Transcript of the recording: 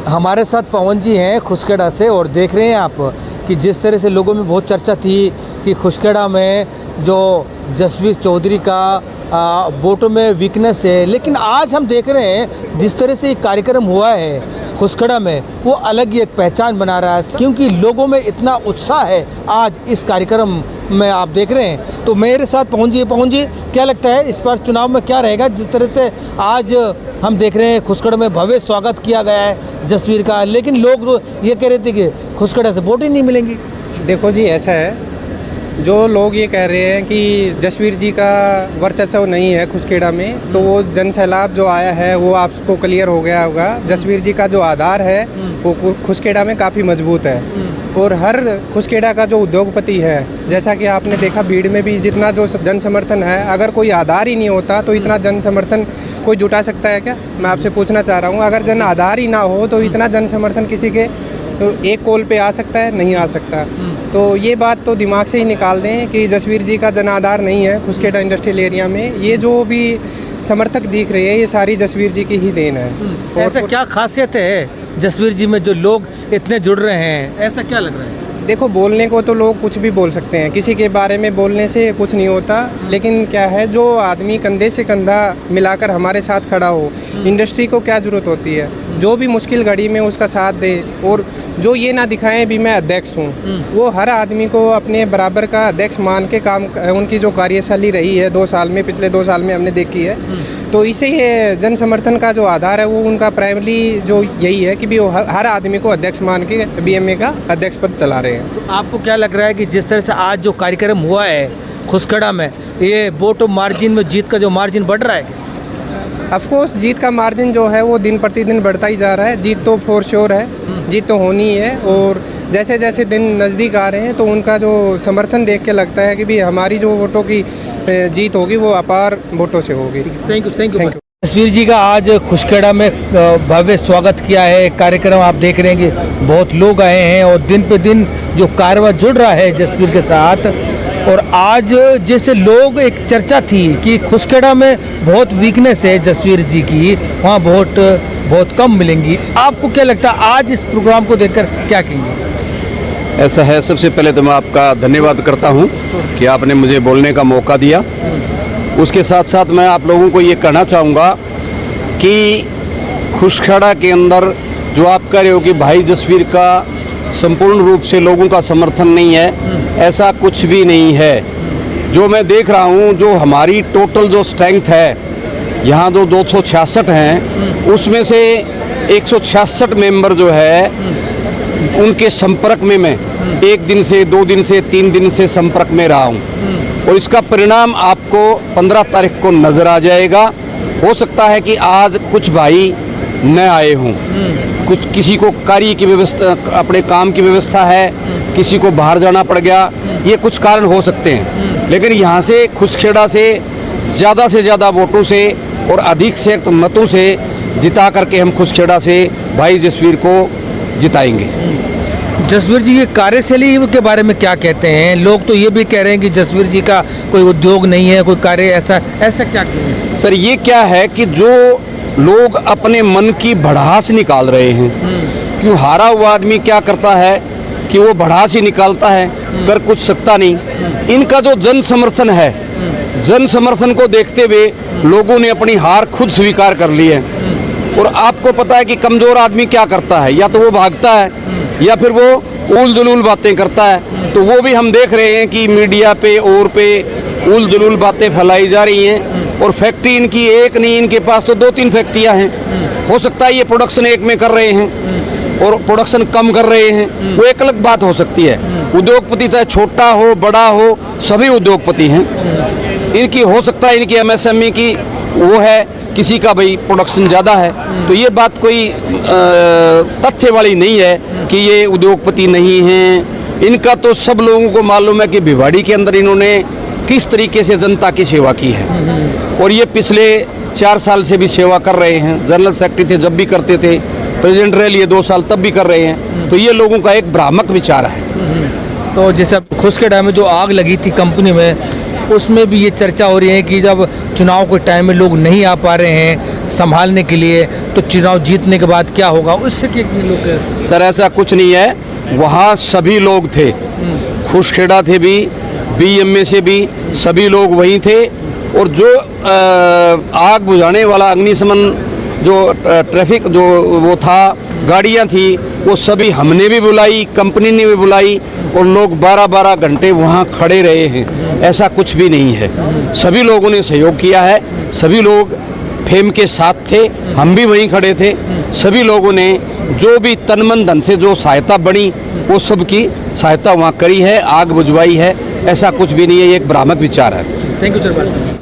हमारे साथ पवन जी हैं खुसखेड़ा से और देख रहे हैं आप कि जिस तरह से लोगों में बहुत चर्चा थी कि खुसखेड़ा में जो जसवीर चौधरी का वोटों में वीकनेस है, लेकिन आज हम देख रहे हैं जिस तरह से कार्यक्रम हुआ है खुसखेड़ा में, वो अलग ही एक पहचान बना रहा है, क्योंकि लोगों में इतना उत्साह है आज इस कार्यक्रम में। आप देख रहे हैं तो मेरे साथ पवन जी क्या लगता है इस बार चुनाव में क्या रहेगा? जिस तरह से आज हम देख रहे हैं खुसखेड़ा में भव्य स्वागत किया गया है जसवीर का, लेकिन लोग ये कह रहे थे कि खुसखेड़ा से वोट ही नहीं मिलेंगी। देखो जी, ऐसा है, जो लोग ये कह रहे हैं कि जसवीर जी का वर्चस्व नहीं है खुसखेड़ा में, तो वो जन सैलाब जो आया है वो आपको क्लियर हो गया होगा। जसवीर जी का जो आधार है वो खुसखेड़ा में काफ़ी मजबूत है, और हर खुसखेड़ा का जो उद्योगपति है, जैसा कि आपने देखा भीड़ में भी जितना जो जन समर्थन है, अगर कोई आधार ही नहीं होता तो इतना जन समर्थन कोई जुटा सकता है क्या? मैं आपसे पूछना चाह रहा हूँ, अगर जन आधार ही ना हो तो इतना जन समर्थन किसी के तो एक कॉल पे आ सकता है? नहीं आ सकता। तो ये बात तो दिमाग से ही निकाल दें कि जसवीर जी का जनाधार नहीं है खुसखेड़ा इंडस्ट्रियल एरिया में। ये जो भी समर्थक दिख रहे हैं ये सारी जसवीर जी की ही देन है। ऐसा क्या खासियत है जसवीर जी में जो लोग इतने जुड़ रहे हैं, ऐसा क्या लग रहा है? देखो, बोलने को तो लोग कुछ भी बोल सकते हैं, किसी के बारे में बोलने से कुछ नहीं होता, लेकिन क्या है, जो आदमी कंधे से कंधा मिलाकर हमारे साथ खड़ा हो, इंडस्ट्री को क्या ज़रूरत होती है, जो भी मुश्किल घड़ी में उसका साथ दे, और जो ये ना दिखाएं भी मैं अध्यक्ष हूँ, वो हर आदमी को अपने बराबर का अध्यक्ष मान के काम, उनकी जो कार्यशैली रही है 2 साल में, पिछले 2 साल में हमने देखी है, तो इसे ये जन समर्थन का जो आधार है वो उनका प्राइमरी जो यही है कि भी वो हर आदमी को अध्यक्ष मान के बीएमए का अध्यक्ष पद चला रहे हैं। तो आपको क्या लग रहा है कि जिस तरह से आज जो कार्यक्रम हुआ है खुसखेड़ा में, ये वोट मार्जिन में जीत का जो मार्जिन बढ़ रहा है? ऑफकोर्स जीत का मार्जिन जो है वो दिन प्रतिदिन बढ़ता ही जा रहा है। जीत तो फॉर श्योर है, जीत तो होनी है, और जैसे जैसे दिन नज़दीक आ रहे हैं तो उनका जो समर्थन देख के लगता है कि भी हमारी जो वोटों की जीत होगी वो अपार वोटों से होगी। Thank you. जसवीर जी का आज खुसखेड़ा में भव्य स्वागत किया है कार्यक्रम। आप देख रहे हैं कि बहुत लोग आए हैं और दिन पे दिन जो कारवां जुड़ रहा है जसवीर के साथ। और आज जैसे लोग एक चर्चा थी कि खुसखेड़ा में बहुत वीकनेस है जसवीर जी की, वहाँ वोट बहुत कम मिलेंगी, आपको क्या लगता है आज इस प्रोग्राम को देखकर क्या कहेंगे? ऐसा है, सबसे पहले तो मैं आपका धन्यवाद करता हूँ कि आपने मुझे बोलने का मौका दिया। उसके साथ साथ मैं आप लोगों को ये कहना चाहूँगा कि खुसखेड़ा के अंदर जो आप कह रहे हो कि भाई जसवीर का संपूर्ण रूप से लोगों का समर्थन नहीं है, ऐसा कुछ भी नहीं है। जो मैं देख रहा हूँ, जो हमारी टोटल जो स्ट्रेंथ है यहाँ जो 266 हैं, उसमें से 166 मेंबर जो है उनके संपर्क में मैं 1 दिन से 2 दिन से 3 दिन से संपर्क में रहा हूँ, और इसका परिणाम आपको 15 तारीख को नज़र आ जाएगा। हो सकता है कि आज कुछ भाई न आए हों, कुछ किसी को कार्य की व्यवस्था, अपने काम की व्यवस्था है, किसी को बाहर जाना पड़ गया, ये कुछ कारण हो सकते हैं। लेकिन यहाँ से खुसखेड़ा से ज़्यादा वोटों से और अधिक से मतों से जिता करके हम खुसखेड़ा से भाई जसवीर को जिताएंगे। जसवीर जी की कार्यशैली के बारे में क्या कहते हैं? लोग तो ये भी कह रहे हैं कि जसवीर जी का कोई उद्योग नहीं है, कोई कार्य ऐसा क्या कहते हैं? सर, ये क्या है कि जो लोग अपने मन की भड़ास निकाल रहे हैं, क्यों हारा हुआ आदमी क्या करता है कि वो भड़ास ही निकालता है, कर कुछ सकता नहीं। इनका जो जन समर्थन है, जन समर्थन को देखते हुए लोगों ने अपनी हार खुद स्वीकार कर ली है। और आपको पता है कि कमज़ोर आदमी क्या करता है, या तो वो भागता है या फिर वो उल जुलूल बातें करता है। तो वो भी हम देख रहे हैं कि मीडिया पे और पे उल जुलूल बातें फैलाई जा रही हैं, और फैक्ट्री इनकी एक नहीं, इनके पास तो 2-3 फैक्ट्रियाँ हैं। हो सकता है ये प्रोडक्शन एक में कर रहे हैं और प्रोडक्शन कम कर रहे हैं, वो एक अलग बात हो सकती है। उद्योगपति चाहे छोटा हो बड़ा हो, सभी उद्योगपति हैं। इनकी हो सकता है इनकी एमएसएमई की वो है, किसी का भाई प्रोडक्शन ज़्यादा है, तो ये बात कोई तथ्य वाली नहीं है कि ये उद्योगपति नहीं हैं। इनका तो सब लोगों को मालूम है कि भिवाड़ी के अंदर इन्होंने किस तरीके से जनता की सेवा की है, और ये पिछले 4 साल से भी सेवा कर रहे हैं। जनरल सेक्रेटरी थे जब भी करते थे, प्रेसिडेंट रह लिए 2 साल तब भी कर रहे हैं। तो ये लोगों का एक भ्रामक विचार है। तो जैसे खुसखेड़ा में जो आग लगी थी कंपनी में, उसमें भी ये चर्चा हो रही है कि जब चुनाव के टाइम में लोग नहीं आ पा रहे हैं, संभालने के लिए, तो चुनाव जीतने के बाद क्या होगा उससे कितने लोग? सर ऐसा कुछ नहीं है, वहाँ सभी लोग थे, खुशखेड़ा थे भी, बीएमए से भी सभी लोग वहीं थे। और जो आग बुझाने वाला अग्निशमन जो ट्रैफिक जो वो था, गाड़ियाँ थी, वो सभी हमने भी बुलाई, कंपनी ने भी बुलाई, और लोग 12-12 घंटे वहाँ खड़े रहे हैं। ऐसा कुछ भी नहीं है, सभी लोगों ने सहयोग किया है, सभी लोग फेम के साथ थे, हम भी वहीं खड़े थे। सभी लोगों ने जो भी तन मन धन से जो सहायता बनी वो सब की सहायता वहाँ करी है, आग बुझवाई है। ऐसा कुछ भी नहीं है, ये एक भ्रामक विचार है। Thank you sir.